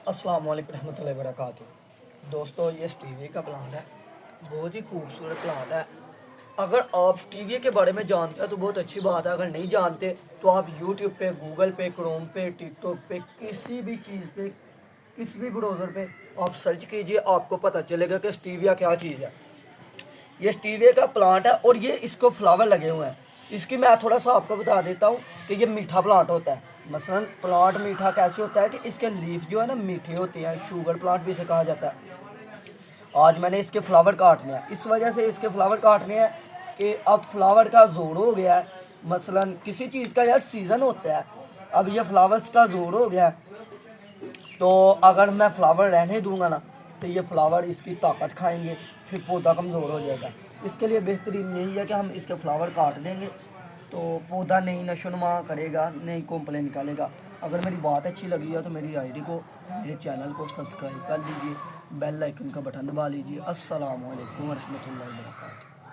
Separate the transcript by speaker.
Speaker 1: अस्सलाम वालेकुम रहमतुल्लाहि व बरकातुहू। दोस्तों, ये स्टीविया का प्लांट है, बहुत ही खूबसूरत प्लांट है। अगर आप स्टीविया के बारे में जानते हैं तो बहुत अच्छी बात है, अगर नहीं जानते तो आप यूट्यूब पे, गूगल पे, क्रोम पे, टिकटॉक पे, किसी भी चीज़ पे, किसी भी ब्राउज़र पे आप सर्च कीजिए, आपको पता चलेगा कि स्टीविया क्या चीज़ है। ये स्टीविया का प्लांट है और ये इसको फ्लावर लगे हुए हैं। इसकी मैं थोड़ा सा आपको बता देता हूँ कि ये मीठा प्लांट होता है। मसलन प्लांट मीठा कैसे होता है कि इसके लीफ जो है ना मीठे होते हैं, शुगर प्लांट भी इसे कहा जाता है। आज मैंने इसके फ्लावर काटने हैं, इस वजह से इसके फ्लावर काटने हैं कि अब फ्लावर का जोर हो गया है। मसलन किसी चीज़ का यार सीज़न होता है, अब ये फ्लावर्स का जोर हो गया है, तो अगर मैं फ्लावर रहने दूंगा ना तो ये फ्लावर इसकी ताकत खाएंगे, फिर पौधा कमज़ोर हो जाएगा। इसके लिए बेहतरीन यही है कि हम इसके फ्लावर काट देंगे तो पौधा नई नशोनुमा करेगा, नई कोंपलें निकालेगा। अगर मेरी बात अच्छी लगी है तो मेरी आईडी को, मेरे चैनल को सब्सक्राइब कर लीजिए, बेल आइकन का बटन दबा लीजिए। अस्सलाम वालेकुम रहमतुल्लाहि व बरकातुहू।